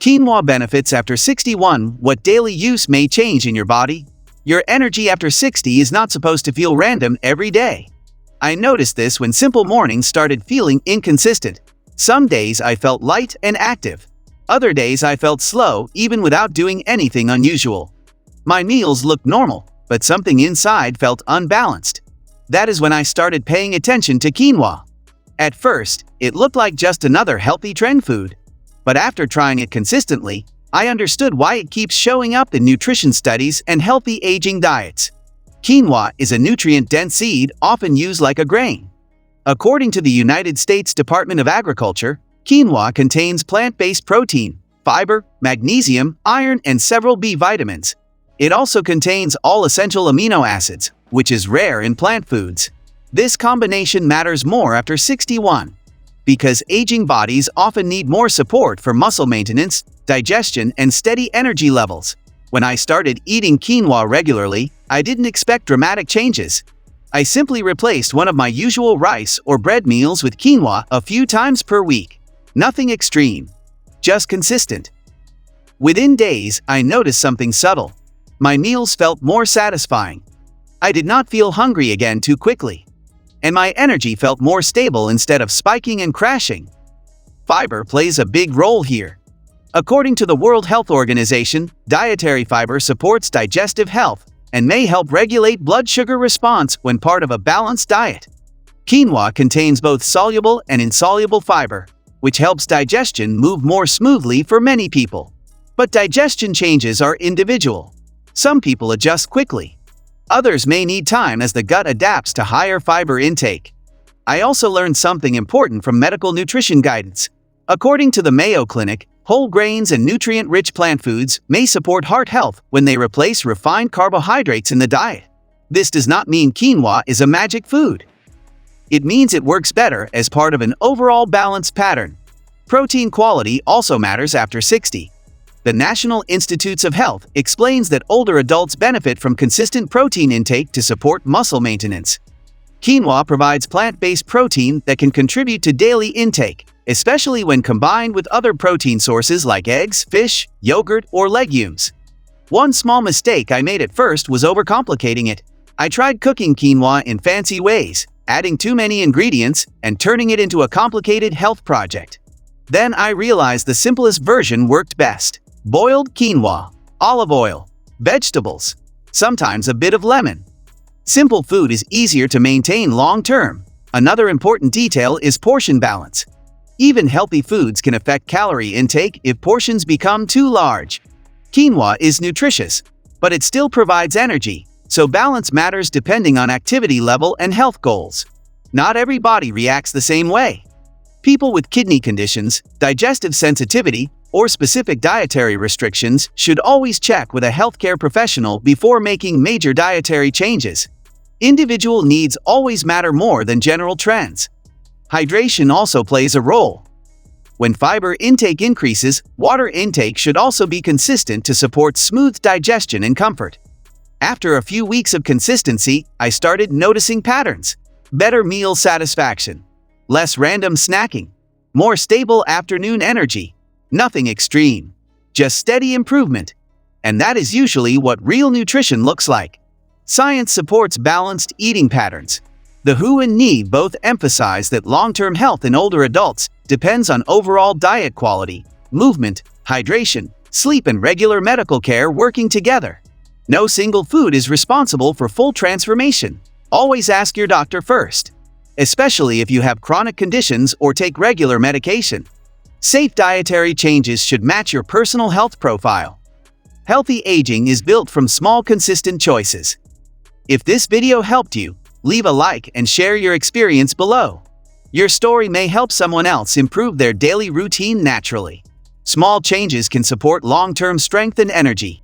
Quinoa benefits after 61. What daily use may change in your body? Your energy after 60 is not supposed to feel random every day. I noticed this when simple mornings started feeling inconsistent. Some days I felt light and active. Other days I felt slow even without doing anything unusual. My meals looked normal, but something inside felt unbalanced. That is when I started paying attention to quinoa. At first, it looked like just another healthy trend food. But after trying it consistently, I understood why it keeps showing up in nutrition studies and healthy aging diets. Quinoa is a nutrient-dense seed often used like a grain. According to the United States Department of Agriculture, quinoa contains plant-based protein, fiber, magnesium, iron, and several B vitamins. It also contains all essential amino acids, which is rare in plant foods. This combination matters more after 61. Because aging bodies often need more support for muscle maintenance, digestion, and steady energy levels. When I started eating quinoa regularly, I didn't expect dramatic changes. I simply replaced one of my usual rice or bread meals with quinoa a few times per week. Nothing extreme, just consistent. Within days, I noticed something subtle. My meals felt more satisfying. I did not feel hungry again too quickly. And my energy felt more stable instead of spiking and crashing. Fiber plays a big role here. According to the World Health Organization, dietary fiber supports digestive health and may help regulate blood sugar response when part of a balanced diet. Quinoa contains both soluble and insoluble fiber, which helps digestion move more smoothly for many people. But digestion changes are individual. Some people adjust quickly. Others may need time as the gut adapts to higher fiber intake. I also learned something important from medical nutrition guidance. According to the Mayo Clinic, whole grains and nutrient-rich plant foods may support heart health when they replace refined carbohydrates in the diet. This does not mean quinoa is a magic food. It means it works better as part of an overall balanced pattern. Protein quality also matters after 60. The National Institutes of Health explains that older adults benefit from consistent protein intake to support muscle maintenance. Quinoa provides plant-based protein that can contribute to daily intake, especially when combined with other protein sources like eggs, fish, yogurt, or legumes. One small mistake I made at first was overcomplicating it. I tried cooking quinoa in fancy ways, adding too many ingredients and turning it into a complicated health project. Then I realized the simplest version worked best. Boiled quinoa, olive oil, vegetables, sometimes a bit of lemon. Simple food is easier to maintain long-term. Another important detail is portion balance. Even healthy foods can affect calorie intake if portions become too large. Quinoa is nutritious, but it still provides energy, so balance matters depending on activity level and health goals. Not every body reacts the same way. People with kidney conditions, digestive sensitivity, or specific dietary restrictions should always check with a healthcare professional before making major dietary changes. Individual needs always matter more than general trends. Hydration also plays a role. When fiber intake increases, water intake should also be consistent to support smooth digestion and comfort. After a few weeks of consistency, I started noticing patterns. Better meal satisfaction. Less random snacking. More stable afternoon energy. Nothing extreme, just steady improvement. And that is usually what real nutrition looks like. Science supports balanced eating patterns. The WHO and NI both emphasize that long-term health in older adults depends on overall diet quality, movement, hydration, sleep, and regular medical care working together. No single food is responsible for full transformation. Always ask your doctor first, especially if you have chronic conditions or take regular medication. Safe dietary changes should match your personal health profile. Healthy aging is built from small, consistent choices. If this video helped you, leave a like and share your experience below. Your story may help someone else improve their daily routine naturally. Small changes can support long-term strength and energy.